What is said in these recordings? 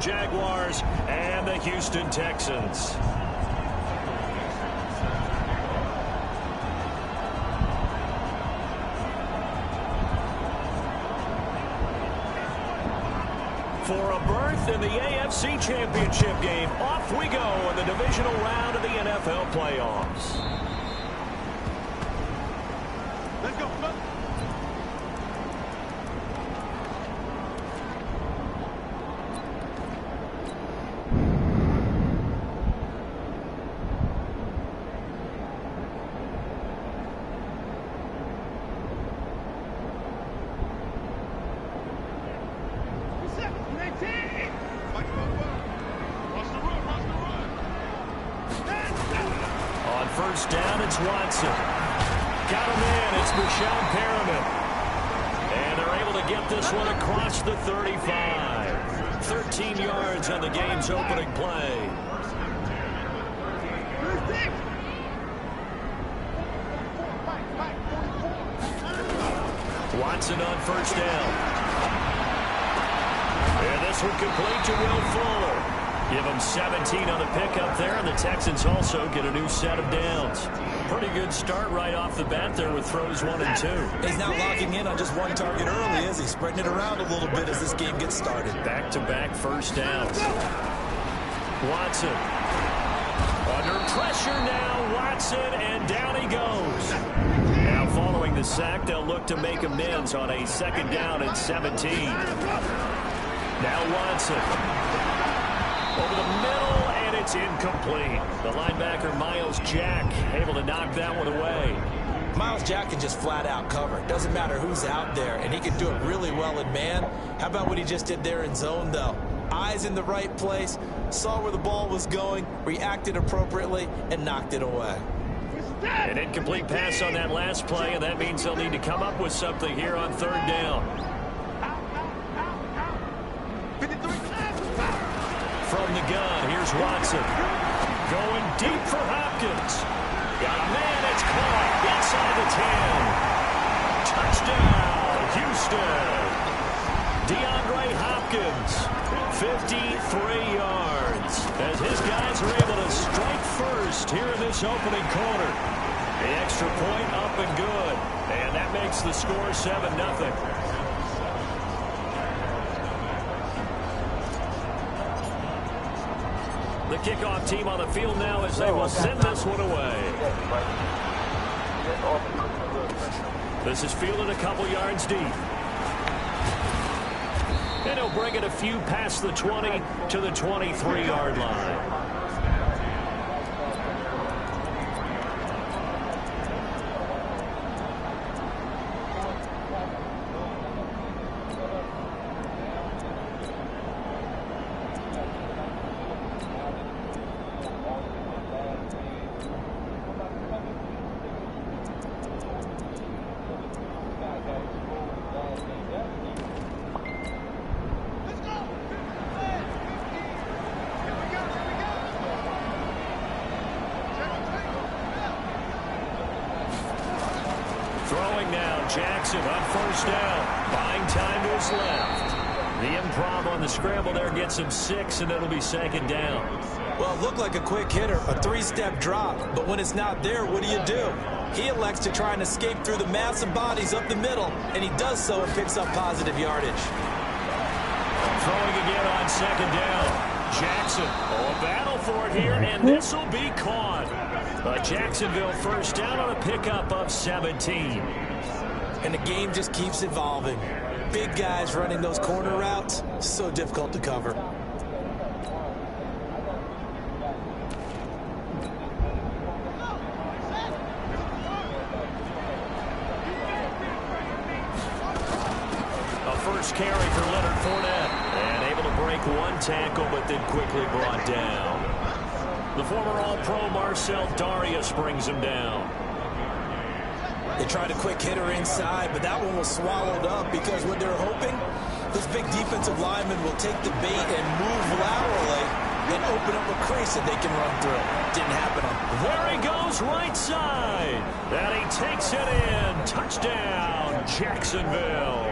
Jaguars and the Houston Texans. For a berth in the AFC Championship game, off we go in the divisional round of the NFL playoffs. Let's go. Look. On first down, it's Watson. Got him in. It's Michelle Perriman. And they're able to get this one across the 35. 13 yards on the game's opening play. Watson on first down. And this one complete to Will Fuller. Give him 17 on the pickup there, and the Texans also get a new set of downs. Pretty good start right off the bat there with throws 1 and 2. He's not locking in on just one target early, is he? Spreading it around a little bit as this game gets started. Back-to-back first downs. Watson. Under pressure now, Watson, and down he goes. Now following the sack, they'll look to make amends on a second down and 17. Now Watson. Over the middle, and it's incomplete. The linebacker, Miles Jack, able to knock that one away. Miles Jack can just flat out cover. Doesn't matter who's out there, and he can do it really well in man. How about what he just did there in zone, though? Eyes in the right place, saw where the ball was going, reacted appropriately, and knocked it away. An incomplete pass on that last play, and that means they'll need to come up with something here on third down. From the gun, here's Watson. Going deep for Hopkins. Got a man, it's caught inside the 10. Touchdown, Houston. DeAndre Hopkins, 53 yards. As his guys are able to strike first here in this opening quarter. The extra point up and good. And that makes the score 7-0. The kickoff team on the field now as they will send this one away. This is fielded a couple yards deep. And he'll bring it a few past the 20 to the 23-yard line. Throwing now, Jackson on first down. Buying time to his left. The improv on the scramble there gets him 6, and it'll be second down. Well, it looked like a quick hitter, a 3-step drop. But when it's not there, what do? He elects to try and escape through the massive bodies up the middle, and he does so and picks up positive yardage. Throwing again on second down. Jackson, a battle for it here, and this will be caught. A Jacksonville first down on a pickup of 17. And the game just keeps evolving. Big guys running those corner routes, so difficult to cover. A first carry for Leonard Fournette. And able to break one tackle, but then quickly brought down. The former All-Pro Marcel Darius brings him down. They tried a quick hitter inside, but that one was swallowed up because what they're hoping, this big defensive lineman will take the bait and move laterally and open up a crease that they can run through. Didn't happen. There he goes right side. And he takes it in. Touchdown, Jacksonville.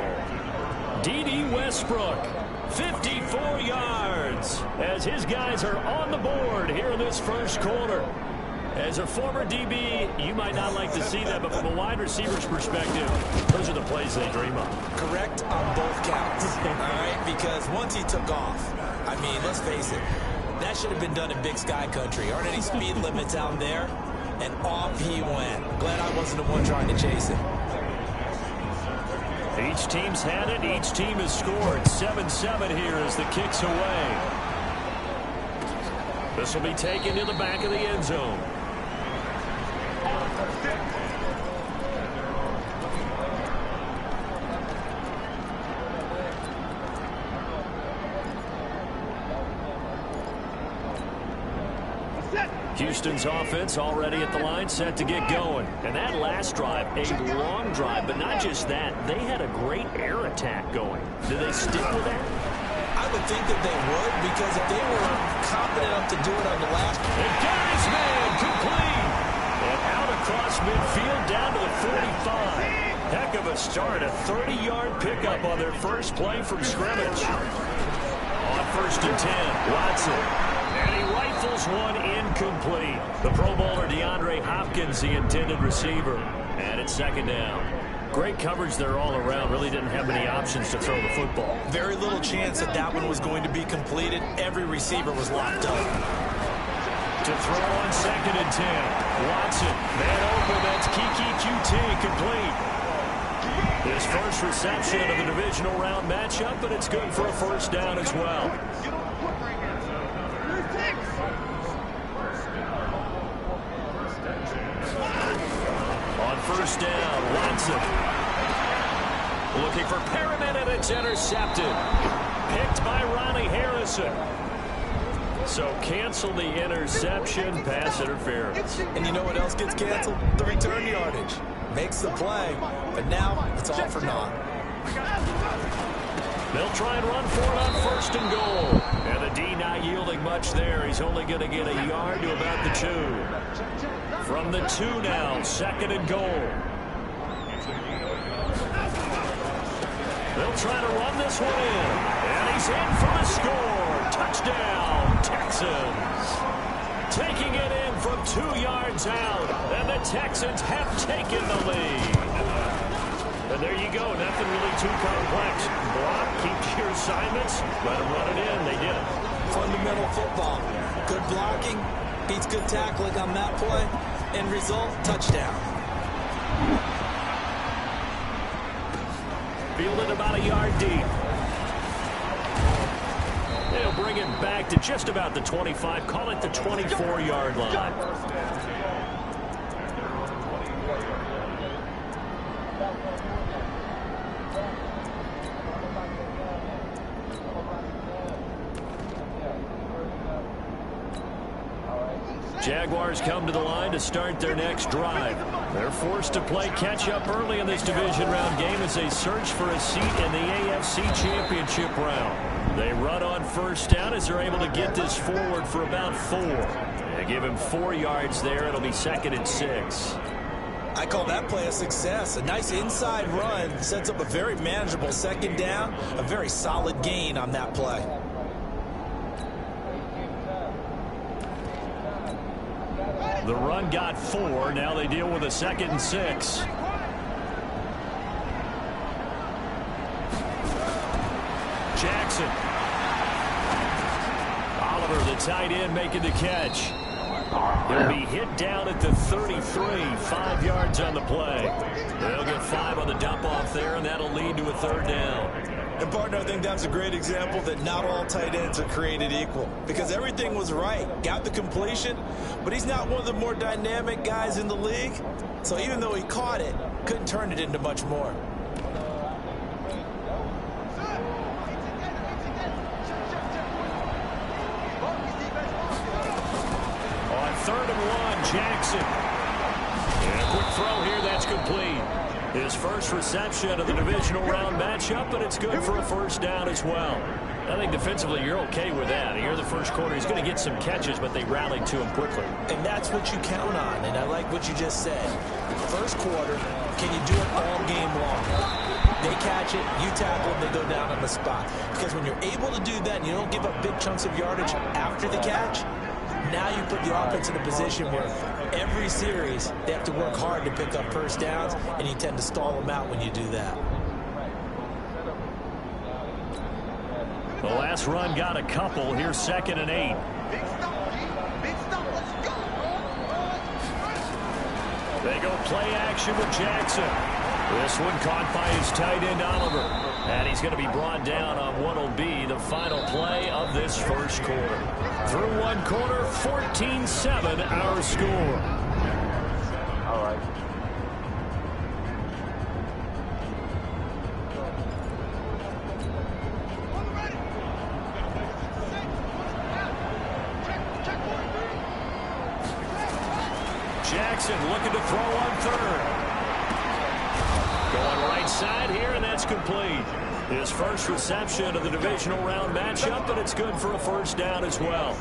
D.D. Westbrook, 54 yards. as his guys are on the board here in this first quarter. As a former DB, you might not like to see that, but from a wide receiver's perspective, those are the plays they dream of. Correct on both counts, all right? Because once he took off, I mean, let's face it, that should have been done in Big Sky Country. Aren't any speed limits out there? And off he went. Glad I wasn't the one trying to chase him. Each team's had it. Each team has scored. 7-7 here as the kick's away. This will be taken to the back of the end zone. Houston's offense already at the line, set to get going. And that last drive, a long drive, but not just that. They had a great air attack going. Do they stick with that? I would think that they would, because if they were confident enough to do it on the last... And Gary's man complete. And out across midfield down to the 45. Heck of a start, a 30-yard pickup on their first play from scrimmage. On 1st and 10, Watson. And he rifles one incomplete. The Pro Bowler DeAndre Hopkins, the intended receiver. And it's 2nd down. Great coverage there all around. Really didn't have many options to throw the football. Very little chance that that one was going to be completed. Every receiver was locked up. To throw on 2nd and 10. Watson, man open, that's Kiki QT, complete. His first reception of the divisional round matchup, but it's good for a 1st down as well. On 1st down, Watson. Looking for Perriman, and it's intercepted. Picked by Ronnie Harrison. So cancel the interception, pass interference. And you know what else gets canceled? The return yardage. Makes the play, but now it's all for naught. They'll try and run for it on 1st and goal. And the D not yielding much there. He's only going to get a yard to about the 2. From the 2 now, 2nd and goal. They'll try to run this one in. And he's in for the score. Touchdown, Texans. Taking it in from 2 yards out. And the Texans have taken the lead. And there you go. Nothing really too complex. Block, keep your assignments, let them run it in. They did it. Fundamental football. Good blocking beats good tackling on that play. End result, touchdown. Fielded about a yard deep. They'll bring it back to just about the 25. Call it the 24-yard line. Jaguars come to the line to start their next drive. They're forced to play catch-up early in this division round game as they search for a seat in the AFC Championship round. They run on 1st down as they're able to get this forward for about 4. They give him 4 yards there. It'll be 2nd and 6. I call that play a success. A nice inside run sets up a very manageable 2nd down. A very solid gain on that play. The run got 4. Now they deal with a 2nd and 6. Jackson. Oliver, the tight end, making the catch. He'll be hit down at the 33. 5 yards on the play. They'll get 5 on the dump-off there, and that'll lead to a 3rd down. And, partner, I think that's a great example that not all tight ends are created equal. Because everything was right. Got the completion, but he's not one of the more dynamic guys in the league. So even though he caught it, couldn't turn it into much more. On 3rd and 1, Jackson. And a quick throw here, that's complete. His first reception of the divisional round matchup, but it's good for a 1st down as well. I think defensively you're okay with that. Here in the first quarter, he's going to get some catches, but they rallied to him quickly. And that's what you count on, and I like what you just said. First quarter, can you do it all game long? They catch it, you tackle them, they go down on the spot. Because when you're able to do that and you don't give up big chunks of yardage after the catch, now you put the offense in a position where every series they have to work hard to pick up first downs, and you tend to stall them out when you do that. The last run got a couple. Here's 2nd and 8. They go play action with Jackson. This one caught by his tight end, Oliver. And he's going to be brought down on what will be the final play of this first quarter. Through one quarter, 14-7 our score. All right. Jackson looking to throw on 3rd. Going right side here, and that's complete. His first reception of the divisional round matchup, but it's good for a first down as well.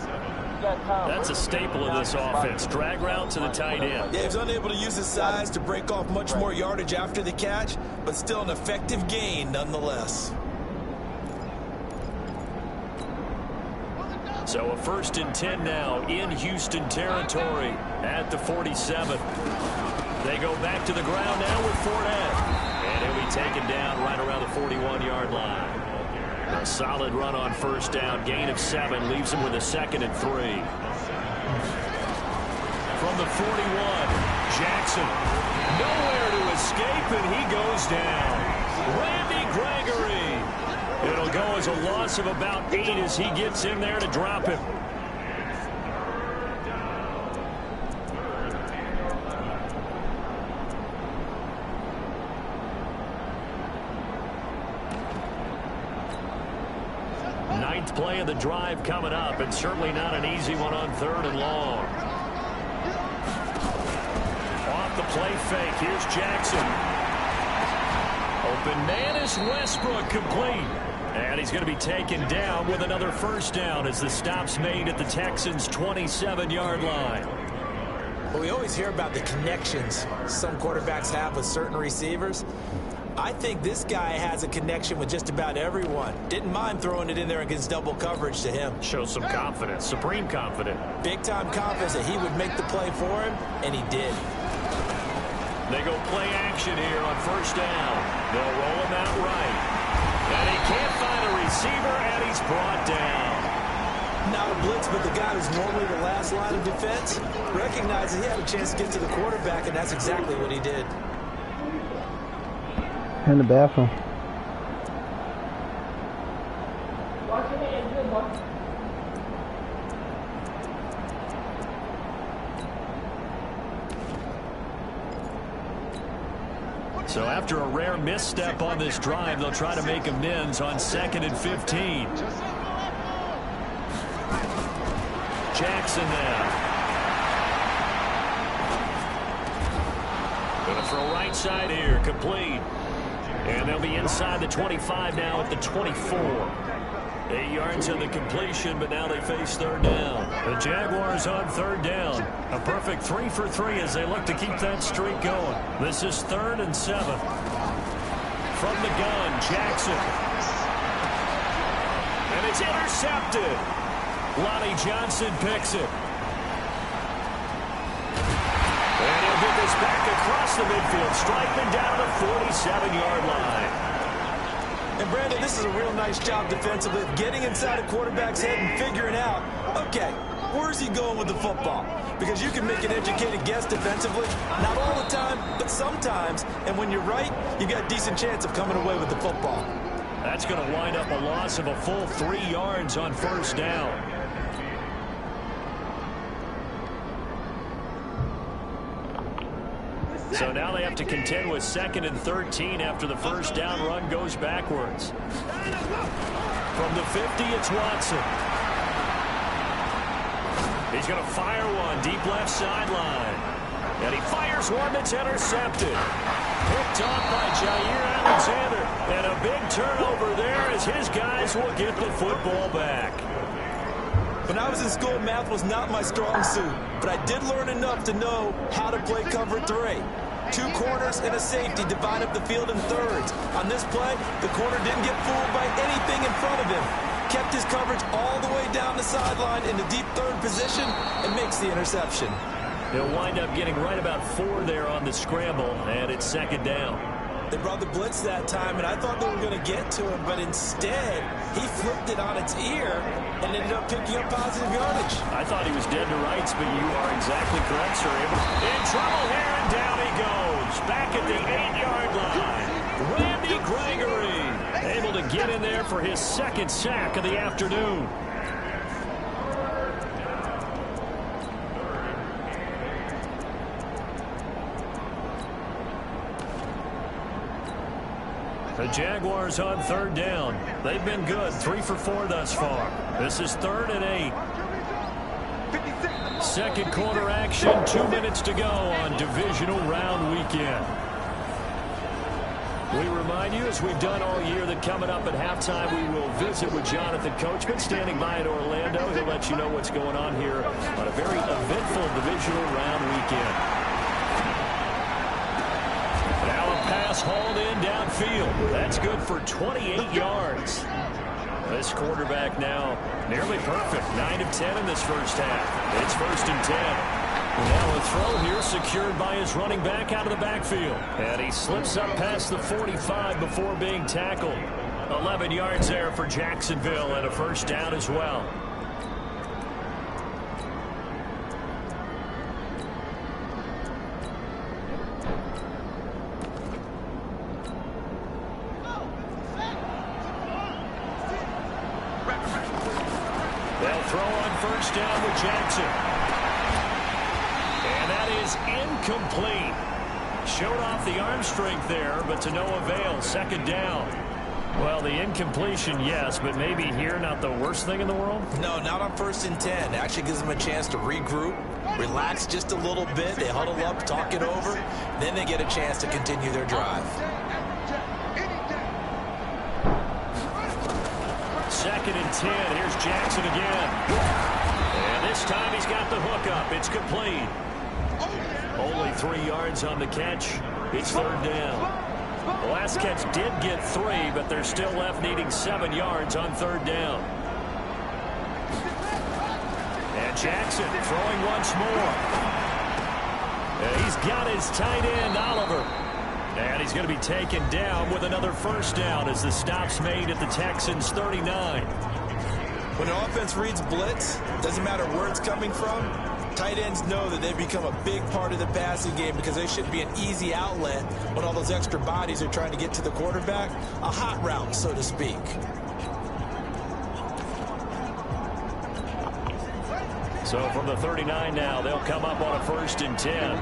That's a staple of this offense. Drag route to the tight end. Yeah, he's unable to use his size to break off much more yardage after the catch, but still an effective gain nonetheless. So a 1st and 10 now in Houston territory at the 47. They go back to the ground now with Fournette. And he'll be taken down right around the 41-yard line. A solid run on first down. Gain of 7 leaves him with a 2nd and 3. From the 41, Jackson. Nowhere to escape, and he goes down. Randy Gregory. It'll go as a loss of about 8 as he gets in there to drop him. Ninth play of the drive coming up, and certainly not an easy one on 3rd and long. Off the play fake, here's Jackson. Open man is Westbrook, complete. And he's going to be taken down with another first down as the stop's made at the Texans' 27-yard line. Well, we always hear about the connections some quarterbacks have with certain receivers. I think this guy has a connection with just about everyone. Didn't mind throwing it in there against double coverage to him. Shows some confidence, supreme confidence. Big-time confidence that he would make the play for him, and he did. They go play action here on first down. They'll roll him out right. And he can't find a receiver, and he's brought down. Not a blitz, but the guy who's normally the last line of defense recognized that he had a chance to get to the quarterback, and that's exactly what he did. In the bathroom. So after a rare misstep on this drive, they'll try to make amends on 2nd and 15. Jackson now. Going to throw right side here, complete. And they'll be inside the 25 now at the 24. 8 yards on the completion, but now they face 3rd down. The Jaguars on 3rd down. A perfect 3 for 3 as they look to keep that streak going. This is 3rd and 7. From the gun, Jackson. And it's intercepted. Lonnie Johnson picks it. And he'll get this back across the midfield, striking down the 47-yard line. And, Brandon, this is a real nice job defensively of getting inside a quarterback's head and figuring out, okay, where's he going with the football? Because you can make an educated guess defensively, not all the time, but sometimes. And when you're right, you've got a decent chance of coming away with the football. That's going to wind up a loss of a full 3 yards on first down. So now they have to contend with 2nd and 13 after the first down run goes backwards. From the 50, it's Watson. He's going to fire one deep left sideline. And he fires one that's intercepted. Picked off by Jair Alexander. And a big turnover there as his guys will get the football back. When I was in school, math was not my strong suit, but I did learn enough to know how to play cover 3. 2 corners and a safety divide up the field in thirds. On this play, the corner didn't get fooled by anything in front of him. Kept his coverage all the way down the sideline in the deep third position and makes the interception. He'll wind up getting right about 4 there on the scramble, and it's 2nd down. They brought the blitz that time, and I thought they were going to get to him, but instead, he flipped it on its ear and ended up picking up positive yardage. I thought he was dead to rights, but you are exactly correct, sir. In trouble here, and down he goes. Back at the 8-yard line. Randy Gregory able to get in there for his 2nd sack of the afternoon. The Jaguars on 3rd down. They've been good, 3 for 4 thus far. This is 3rd and 8. 2nd quarter action, 2 minutes to go on divisional round weekend. We remind you, as we've done all year, that coming up at halftime, we will visit with Jonathan Coachman standing by in Orlando. He'll let you know what's going on here on a very eventful divisional round weekend. Now a pass hauled in downfield. That's good for 28 yards. This quarterback now nearly perfect. 9 of 10 in this first half. It's 1st and 10. Now a throw here secured by his running back out of the backfield. And he slips up past the 45 before being tackled. 11 yards there for Jacksonville and a 1st down as well. They'll throw on 1st down with Jackson. And that is incomplete. Showed off the arm strength there, but to no avail. 2nd down. Well, the incompletion, yes, but maybe here not the worst thing in the world? No, not on 1st and 10. It actually gives them a chance to regroup, relax just a little bit. They huddle up, talk it over. Then they get a chance to continue their drive. 2nd and 10. Here's Jackson again. And this time he's got the hook up. It's complete. Only 3 yards on the catch. It's 3rd down. The last catch did get 3, but they're still left needing 7 yards on 3rd down. And Jackson throwing once more. And he's got his tight end, Oliver. And he's going to be taken down with another 1st down as the stop's made at the Texans' 39. When an offense reads blitz, doesn't matter where it's coming from, tight ends know that they've become a big part of the passing game because they should be an easy outlet when all those extra bodies are trying to get to the quarterback. A hot route, so to speak. So from the 39 now, they'll come up on a 1st and 10.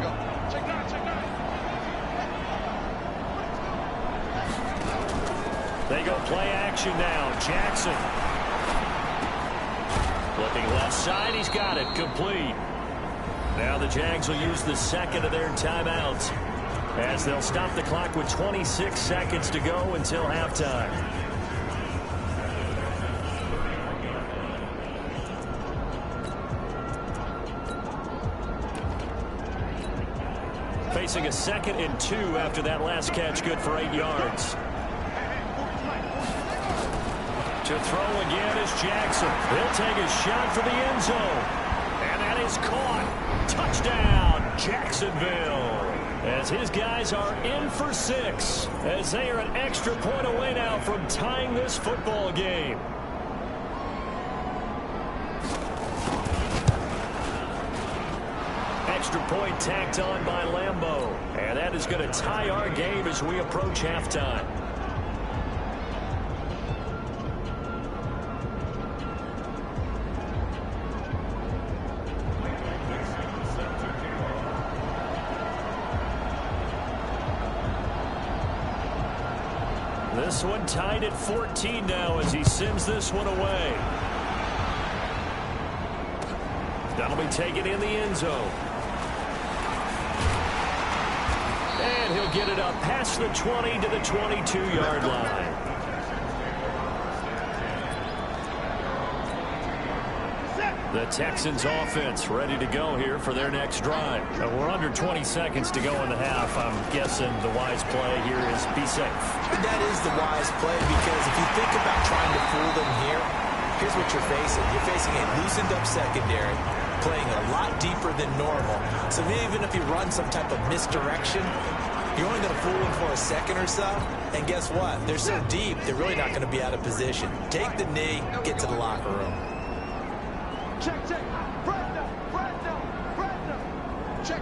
They go play action now. Jackson. Looking left side. He's got it. Complete. Now the Jags will use the 2nd of their timeouts as they'll stop the clock with 26 seconds to go until halftime. Facing a 2nd and 2 after that last catch, good for 8 yards. To throw again is Jackson. He'll take a shot for the end zone. And that is caught. Touchdown, Jacksonville. As his guys are in for 6. As they are an extra point away now from tying this football game. Extra point tacked on by Lambeau. And that is going to tie our game as we approach halftime. This one tied at 14 now as he sends this one away. That'll be taken in the end zone. And he'll get it up past the 20 to the 22-yard line. The Texans offense ready to go here for their next drive. We're under 20 seconds to go in the half. I'm guessing the wise play here is be safe. That is the wise play, because if you think about trying to fool them here, here's what you're facing. You're facing a loosened up secondary, playing a lot deeper than normal. So even if you run some type of misdirection, you're only going to fool them for a second or so. And guess what? They're so deep, they're really not going to be out of position. Take the knee, get to the locker room. Check. Brandon. Check.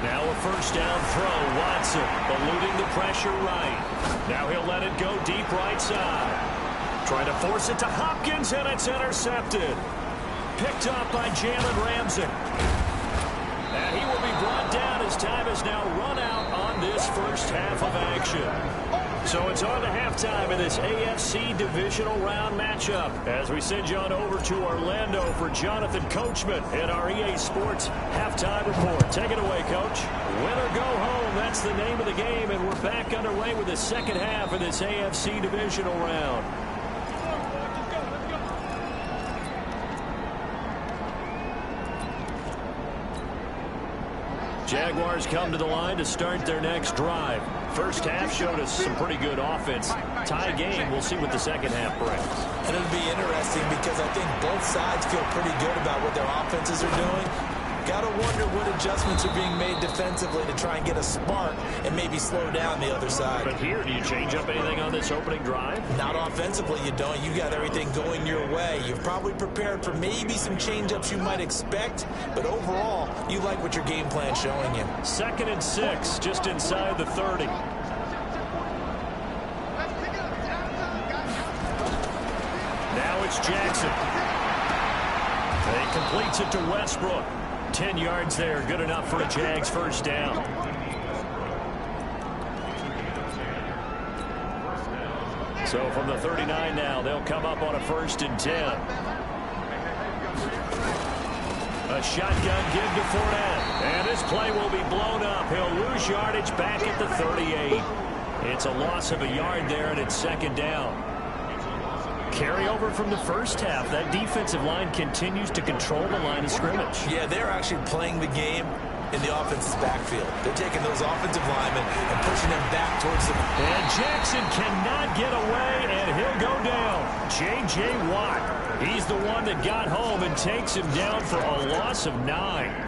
Now a first down throw. Watson eluding the pressure right. Now he'll let it go deep right side. Trying to force it to Hopkins, and it's intercepted. Picked up by Jalen Ramsey. And he will be brought down as time has now run out on this first half of action. So it's on to halftime in this AFC divisional round matchup as we send you on over to Orlando for Jonathan Coachman in our EA Sports halftime report. Take it away, Coach. Win or go home, that's the name of the game, and we're back underway with the second half of this AFC divisional round. Jaguars come to the line to start their next drive. First half showed us some pretty good offense. Tie game, we'll see what the second half brings. And it'll be interesting because I think both sides feel pretty good about what their offenses are doing. Got to wonder what adjustments are being made defensively to try and get a spark and maybe slow down the other side. But here, do you change up anything on this opening drive? Not offensively, you don't. You got everything going your way. You've probably prepared for maybe some change-ups you might expect, but overall, you like what your game plan's showing you. 2nd and 6, just inside the 30. Now it's Jackson. He completes it to Westbrook. 10 yards there, good enough for a Jags first down. So from the 39 now, they'll come up on a 1st and 10. A shotgun give to Fournette. And this play will be blown up. He'll lose yardage back at the 38. It's a loss of a yard there, and it's 2nd down. Carry over from the first half. That defensive line continues to control the line of scrimmage. Yeah, they're actually playing the game in the offense's backfield. They're taking those offensive linemen and pushing them back towards the... And Jackson cannot get away, and he'll go down. J.J. Watt. He's the one that got home and takes him down for a loss of 9.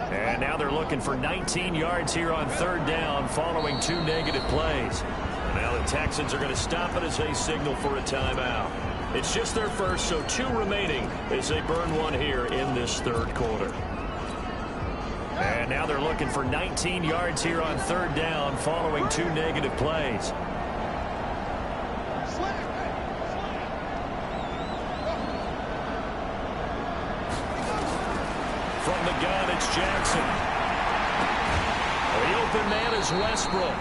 And now they're looking for 19 yards here on 3rd down following 2 negative plays. Now the Texans are going to stop it as they signal for a timeout. It's just their first, so 2 remaining as they burn one here in this 3rd quarter. And now they're looking for 19 yards here on 3rd down following 2 negative plays. From the gun, it's Jackson. The open man is Westbrook.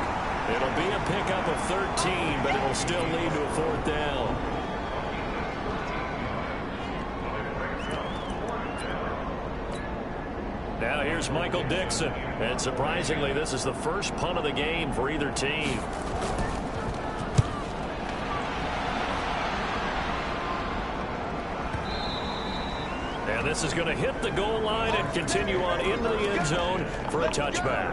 It'll be a pickup of 13, but it'll still lead to a 4th down. Now here's Michael Dixon. And surprisingly, this is the first punt of the game for either team. And this is going to hit the goal line and continue on into the end zone for a touchback.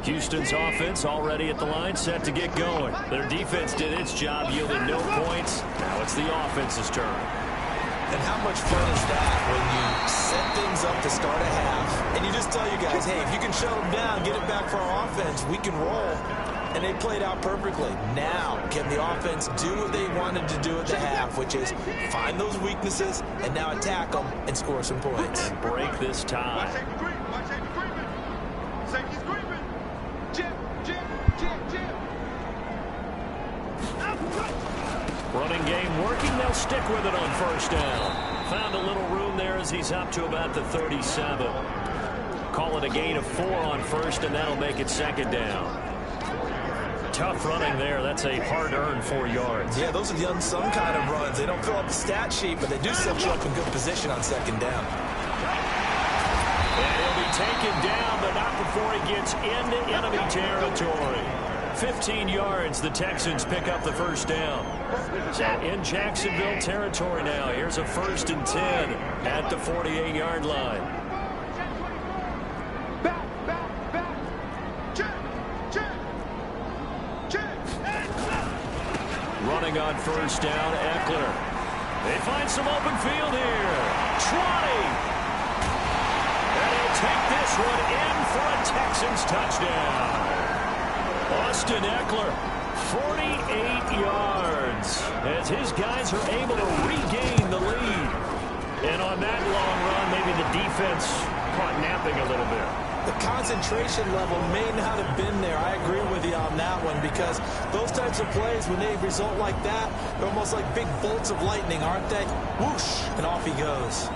Houston's offense already at the line, set to get going. Their defense did its job, yielding no points. Now it's the offense's turn. And how much fun is that when you set things up to start a half, and you just tell you guys, hey, if you can shut them down, get it back for our offense, we can roll. And they played out perfectly. Now, can the offense do what they wanted to do at the half, which is find those weaknesses and now attack them and score some points. And break this tie. Running game working. They'll stick with it on 1st down. Found a little room there as he's up to about the 37. call it a gain of 4 on first, and that'll make it second down. Tough running there. That's a hard-earned 4 yards. Yeah, those are the unsung kind of runs. They don't fill up the stat sheet, but they do set you up in good position on second down. And he'll be taken down, but not before he gets into enemy territory. 15 yards, the Texans pick up the first down. So in Jacksonville territory now. Here's a 1st and 10 at the 48-yard line. Running on first down, Eckler. They find some open field here. 20. And he'll take this one in for a Texans touchdown. Austin Eckler, 48 yards, as his guys are able to regain the lead. And on that long run, maybe the defense caught napping a little bit. The concentration level may not have been there. I agree with you on that one, because those types of plays, when they result like that, they're almost like big bolts of lightning, aren't they? Whoosh, and off he goes.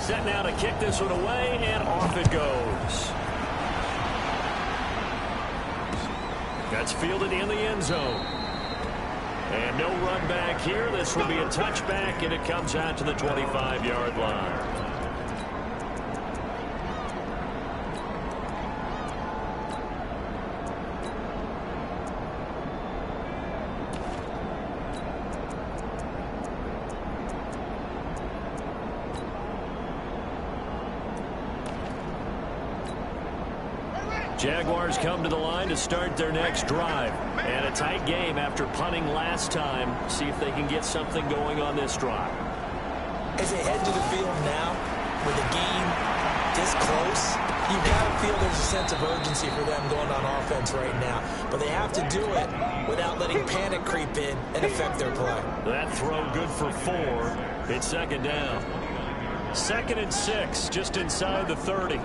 Set now to kick this one away, and off it goes. That's fielded in the end zone. And no run back here. This will be a touchback, and it comes out to the 25-yard line. Jaguars come to the line to start their next drive. And a tight game after punting last time. See if they can get something going on this drive. As they head to the field now, with the game this close, you've got to feel there's a sense of urgency for them going on offense right now. But they have to do it without letting panic creep in and affect their play. That throw good for 4. It's second down. 2nd and 6, just inside the 30.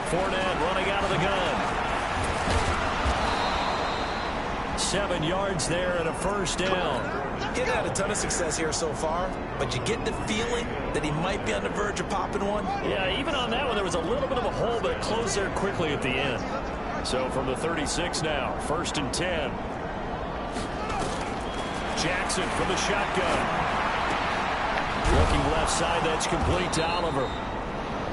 Fournette running out of the gun. 7 yards there and a first down. He's had a ton of success here so far, but you get the feeling that he might be on the verge of popping one. Yeah, even on that one, there was a little bit of a hole, but it closed there quickly at the end. So from the 36 now, 1st and 10. Jackson from the shotgun. Looking left side, that's complete to Oliver.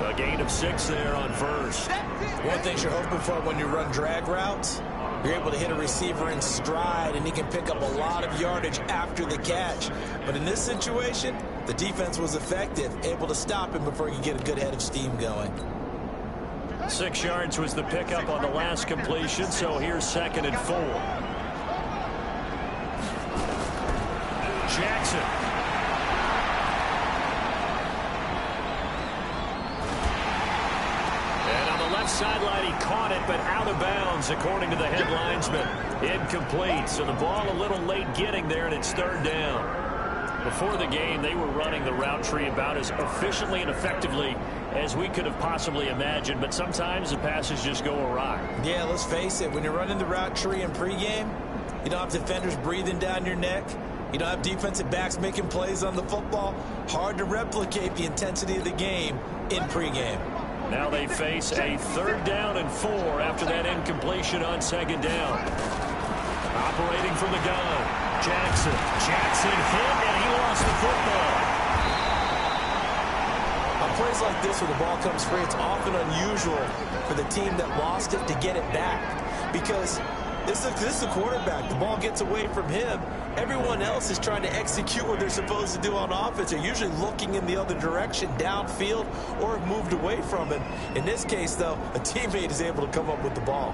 A gain of 6 there on first. One thing you're hoping for when you run drag routes, you're able to hit a receiver in stride, and he can pick up a lot of yardage after the catch. But in this situation, the defense was effective, able to stop him before he could get a good head of steam going. 6 yards was the pickup on the last completion, so here's 2nd and 4. Jackson. Sideline, he caught it, but out of bounds, according to the head linesman. Incomplete, so the ball a little late getting there, and it's 3rd down. Before the game, they were running the route tree about as efficiently and effectively as we could have possibly imagined, but sometimes the passes just go awry. Yeah, let's face it, when you're running the route tree in pregame, you don't have defenders breathing down your neck. You don't have defensive backs making plays on the football. Hard to replicate the intensity of the game in pregame. Now they face a 3rd down and 4 after that incompletion on 2nd down. Operating from the gun, Jackson. Jackson hit, and he lost the football. On plays like this where the ball comes free, it's often unusual for the team that lost it to get it back. Because this is the quarterback. The ball gets away from him. Everyone else is trying to execute what they're supposed to do on offense. They're usually looking in the other direction, downfield, or have moved away from it. In this case, though, a teammate is able to come up with the ball.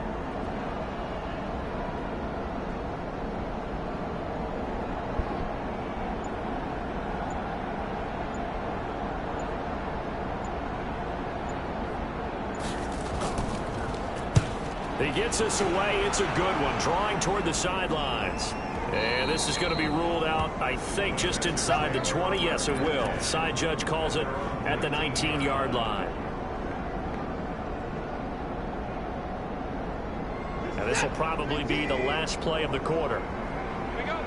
He gets us away. It's a good one. Drawing toward the sidelines. And this is going to be ruled out, I think, just inside the 20. Yes, it will. Side judge calls it at the 19-yard line. And this will probably be the last play of the quarter. Here we go.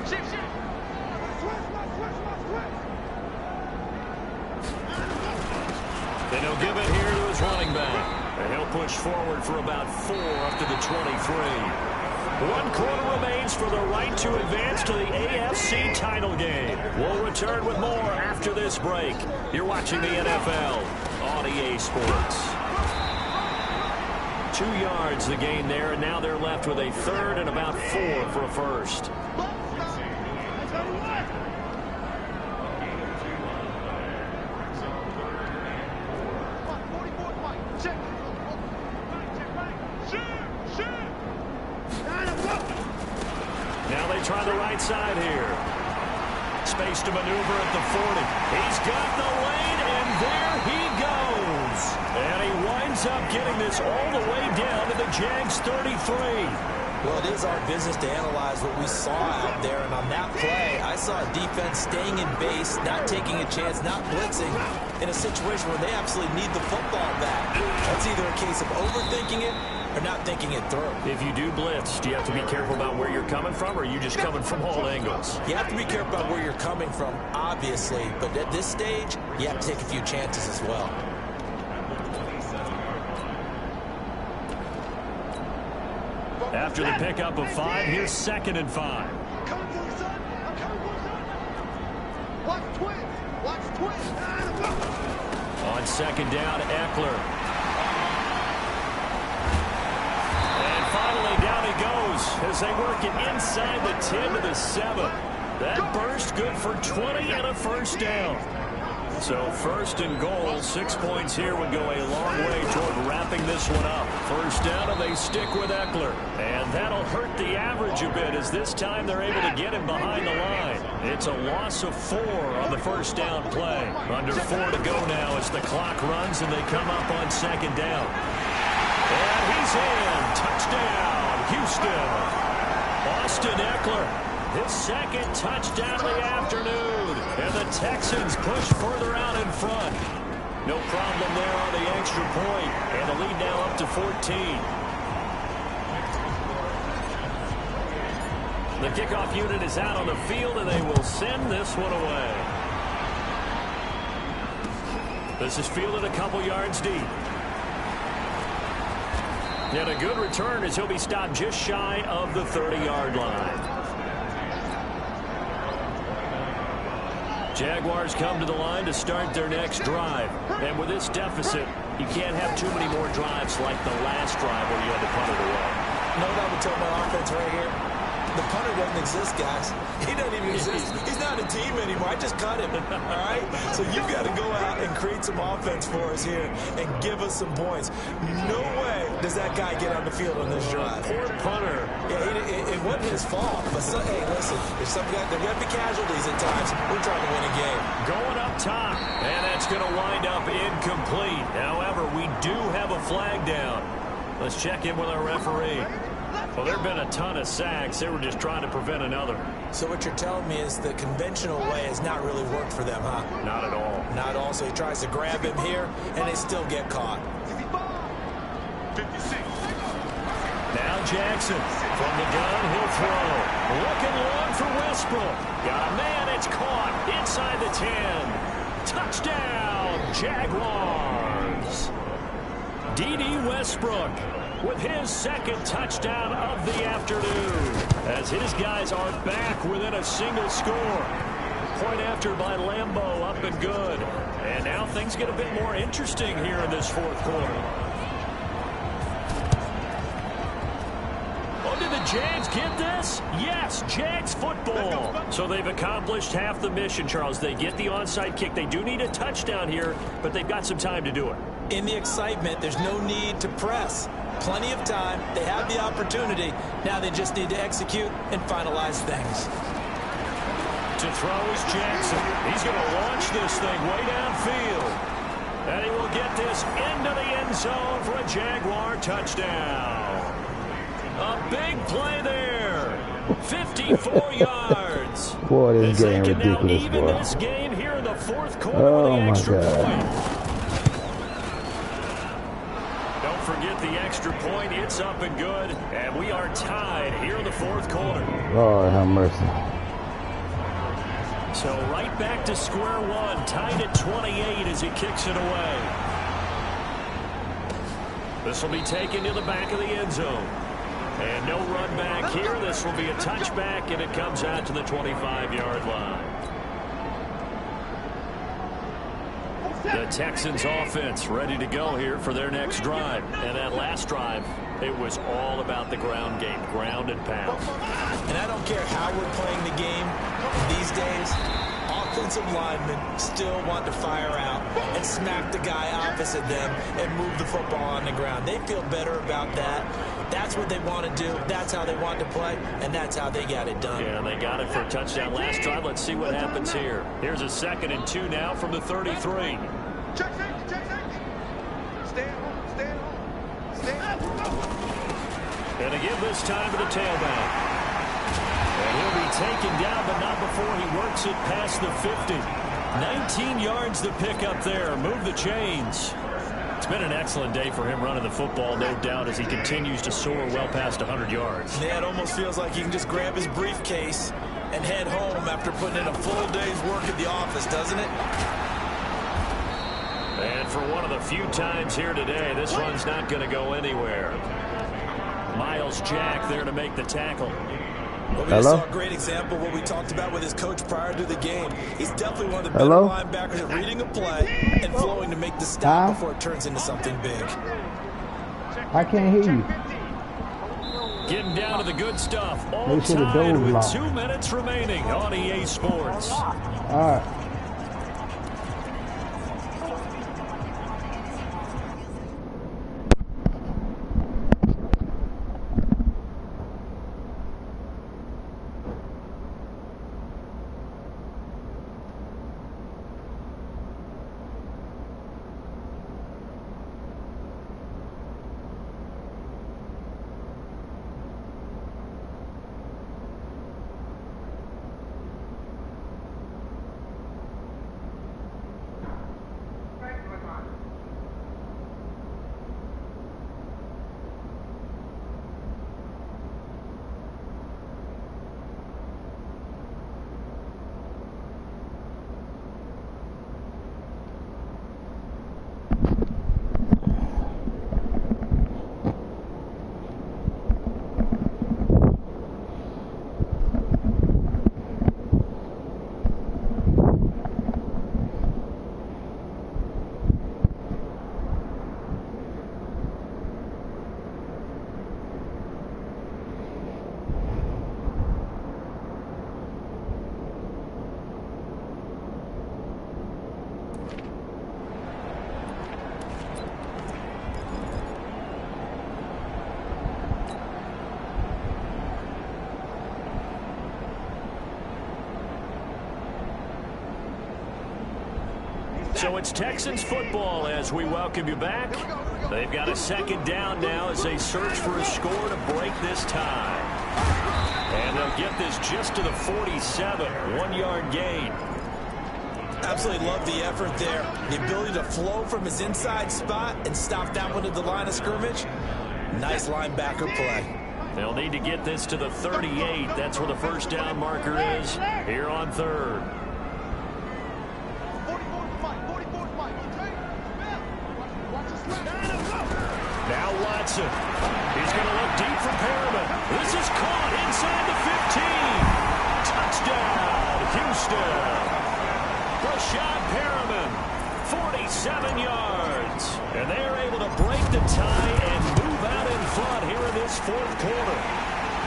Shoot. And he'll give it here to his running back. And he'll push forward for about 4 up to the 23. 1 quarter remains for the right to advance to the AFC title game. We'll return with more after this break. You're watching the NFL on EA Sports. 2 yards the gain there, and now they're left with a 3rd and about 4 for a first. Now they try the right side here. Space to maneuver at the 40. He's got the lane, and there he goes. And he winds up getting this all the way down to the Jags 33. Well, it is our business to analyze what we saw out there, and on that play, I saw a defense staying in base, not taking a chance, not blitzing, in a situation where they absolutely need the football back. That's either a case of overthinking it or not thinking it through. If you do blitz, do you have to be careful about where you're coming from, or are you just coming from all angles? You have to be careful about where you're coming from, obviously, but at this stage, you have to take a few chances as well. After the pickup of 5, here's 2nd and 5. Watch twins. On 2nd down, Eckler. And finally, down he goes as they work it inside the 10 to the 7. That burst good for 20 and a first down. So 1st and goal, 6 points here would go a long way toward wrapping this one up. First down, and they stick with Eckler. And that'll hurt the average a bit as this time they're able to get him behind the line. It's a loss of 4 on the first down play. Under 4 to go now as the clock runs and they come up on 2nd down. And he's in. Touchdown, Houston. Austin Eckler. His 2nd touchdown of the afternoon. And the Texans push further out in front. No problem there on the extra point. And the lead now up to 14. The kickoff unit is out on the field, and they will send this one away. This is fielded a couple yards deep. And a good return as he'll be stopped just shy of the 30-yard line. Jaguars come to the line to start their next drive. And with this deficit, you can't have too many more drives like the last drive where you had to punt it away. No, that would tell my offense right here. The punter doesn't exist, guys. He doesn't even exist. He's not a team anymore. I just cut him, all right? So you've got to go out and create some offense for us here and give us some points. No way does that guy get on the field on this drive. Poor punter. Yeah, it wasn't his fault. But, hey, listen, there's some guys, there got to be casualties at times. We're trying to win a game. Going up top, and that's going to wind up incomplete. However, we do have a flag down. Let's check in with our referee. Well, there have been a ton of sacks. They were just trying to prevent another. So what you're telling me is the conventional way has not really worked for them, huh? Not at all. Not at all. So he tries to grab him here, and they still get caught. 56. Now Jackson from the gun. He'll throw. Looking long for Westbrook. Got a man. It's caught inside the 10. Touchdown, Jaguars. D.D. Westbrook with his 2nd touchdown of the afternoon as his guys are back within a single score. Point after by Lambeau, up and good. And now things get a bit more interesting here in this 4th quarter. Oh, did the Jags get this? Yes, Jags football. So they've accomplished half the mission, Charles. They get the onside kick. They do need a touchdown here, but they've got some time to do it. In the excitement, there's no need to press. Plenty of time. They have the opportunity. Now they just need to execute and finalize things. To throw is Jackson. He's going to launch this thing way downfield. And he will get this into the end zone for a Jaguar touchdown. A big play there. 54 yards. Boy, this game they can now ridiculous, even boy. this game here in the 4th quarter Oh, with the my extra God. point. Don't forget the extra point. It's up and good. And we are tied here in the 4th quarter. Lord have mercy. So right back to square one, tied at 28 as he kicks it away. This will be taken to the back of the end zone. And no run back here. This will be a touchback, and it comes out to the 25-yard line. The Texans offense ready to go here for their next drive. And that last drive, it was all about the ground game, ground and pound. And I don't care how we're playing the game these days, offensive linemen still want to fire out and smack the guy opposite them and move the football on the ground. They feel better about that. That's what they want to do. That's how they want to play, and that's how they got it done. Yeah, they got it for a touchdown last drive. Let's see what happens here. Here's a 2nd and 2 now from the 33. Check safety, check safety. Stay at home, stay at home. Stay at home. And again this time to the tailback. And he'll be taken down, but not before he works it past the 50. 19 yards to pick up there. Move the chains. It's been an excellent day for him running the football, no doubt, as he continues to soar well past 100 yards. Yeah, it almost feels like he can just grab his briefcase and head home after putting in a full day's work at the office, doesn't it? And for one of the few times here today, this one's not going to go anywhere. Miles Jack there to make the tackle. Well, we just saw a great example of what we talked about with his coach prior to the game. He's definitely one of the better linebackers at reading a play and flowing to make the stop before it turns into something big. I can't hear you. Getting down to the good stuff. All tied with 2 minutes remaining on EA Sports. All right. So it's Texans football as we welcome you back. They've got a 2nd down now as they search for a score to break this tie. And they'll get this just to the 47, 1-yard gain. Absolutely love the effort there. The ability to flow from his inside spot and stop that one at the line of scrimmage. Nice linebacker play. They'll need to get this to the 38. That's where the 1st down marker is here on 3rd. Now Watson. He's going to look deep for Perriman. This is caught inside the 15. Touchdown, Houston. Rashad Perriman, 47 yards. And they're able to break the tie and move out in front here in this 4th quarter.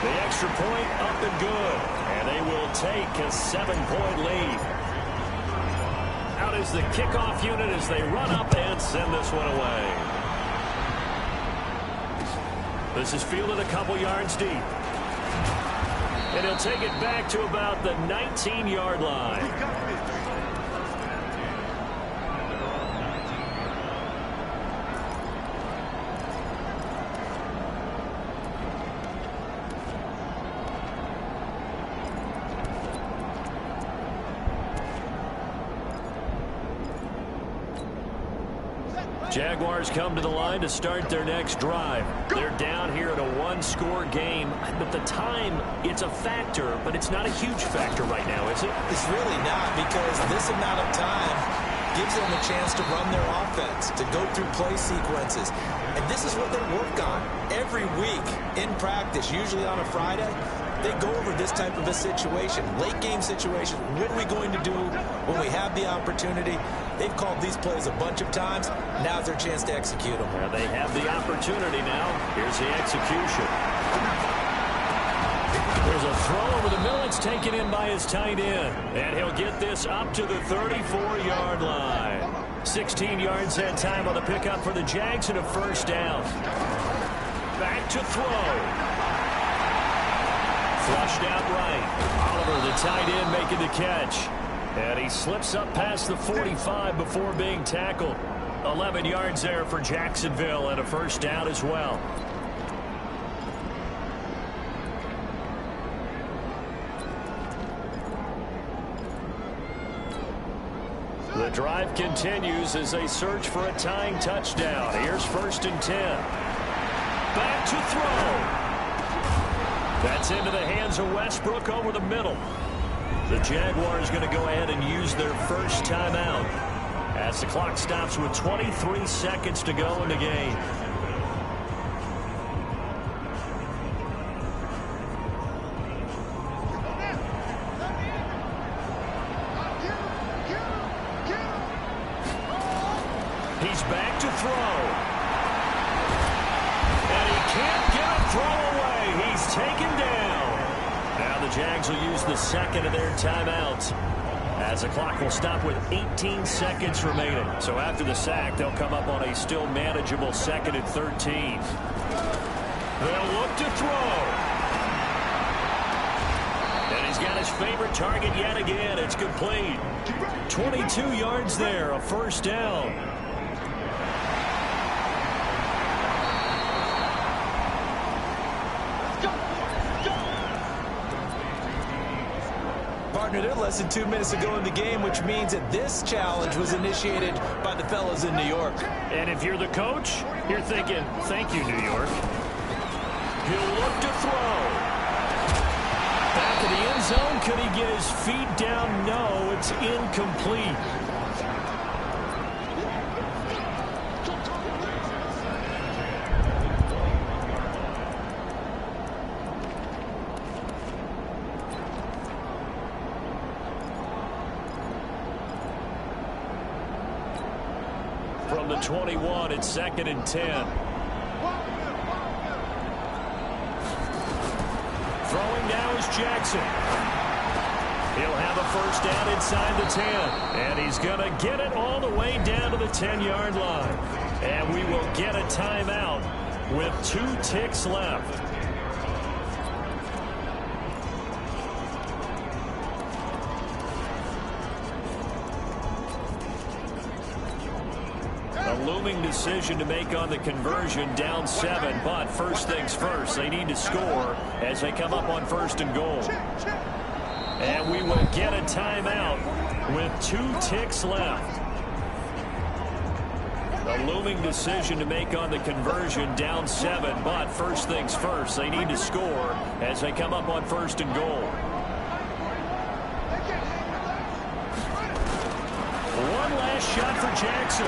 The extra point up and good. And they will take a 7-point lead. Out is the kickoff unit as they run up and send this one away. This is fielded a couple yards deep. And he'll take it back to about the 19-yard line. Jaguars come to the line to start their next drive. They're down here in a one-score game, but the time, it's a factor, but it's not a huge factor right now, is it? It's really not, because this amount of time gives them a chance to run their offense, to go through play sequences. And this is what they work on every week in practice, usually on a Friday. They go over this type of a situation, late game situation. What are we going to do when we have the opportunity? They've called these plays a bunch of times. Now's their chance to execute them. Well, they have the opportunity now. Here's the execution. There's a throw over the middle. It's taken in by his tight end. And he'll get this up to the 34-yard line. 16 yards that time on the pickup for the Jags and a first down. Back to throw. Flushed out right. Oliver, the tight end, making the catch. And he slips up past the 45 before being tackled. 11 yards there for Jacksonville and a first down as well. The drive continues as they search for a tying touchdown. Here's 1st and 10. Back to throw. That's into the hands of Westbrook over the middle. The Jaguars going to go ahead and use their first timeout as the clock stops with 23 seconds to go in the game. He's back to throw. And he can't get a throw away. He's taken down. Now the Jags will use the second of their timeouts as the clock will stop with 18 seconds remaining. So after the sack, they'll come up on a still manageable 2nd and 13. They'll look to throw. And he's got his favorite target yet again. It's complete. 22 yards there, a first down. Partner, they're less than 2 minutes ago in the game, which means that this challenge was initiated by the fellas in New York. And if you're the coach, you're thinking, thank you, New York. He'll look to throw. Back of the end zone. Could he get his feet down? No, it's incomplete. From the 21, it's 2nd and 10. Throwing now is Jackson. He'll have a first down inside the 10. And he's going to get it all the way down to the 10-yard line. And we will get a timeout with 2 ticks left. Looming decision to make on the conversion, down 7, but first things first, they need to score as they come up on 1st and goal. And we will get a timeout with 2 ticks left. A looming decision to make on the conversion, down 7, but first things first, they need to score as they come up on 1st and goal. One last shot for Jackson.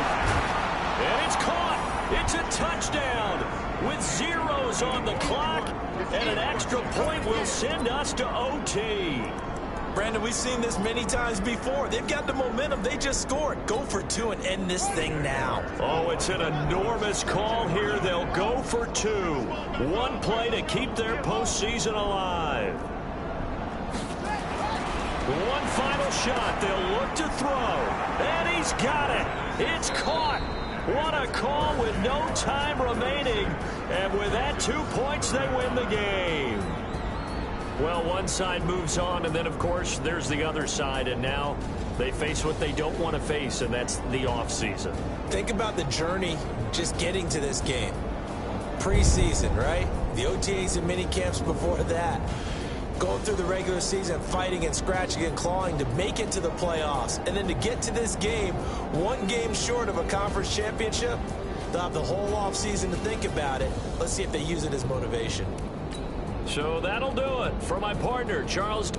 And it's caught. It's a touchdown with zeros on the clock. And an extra point will send us to OT. Brandon, we've seen this many times before. They've got the momentum. They just scored. Go for 2 and end this thing now. Oh, it's an enormous call here. They'll go for 2. One play to keep their postseason alive. One final shot. They'll look to throw. And he's got it. It's caught. What a call with no time remaining. And with that, 2 points, they win the game. Well, one side moves on, and then, of course, there's the other side. And now they face what they don't want to face, and that's the offseason. Think about the journey just getting to this game. Preseason, right? The OTAs and mini camps before that. Going through the regular season, fighting and scratching and clawing to make it to the playoffs. And then to get to this game, one game short of a conference championship, they'll have the whole offseason to think about it. Let's see if they use it as motivation. So that'll do it for my partner, Charles.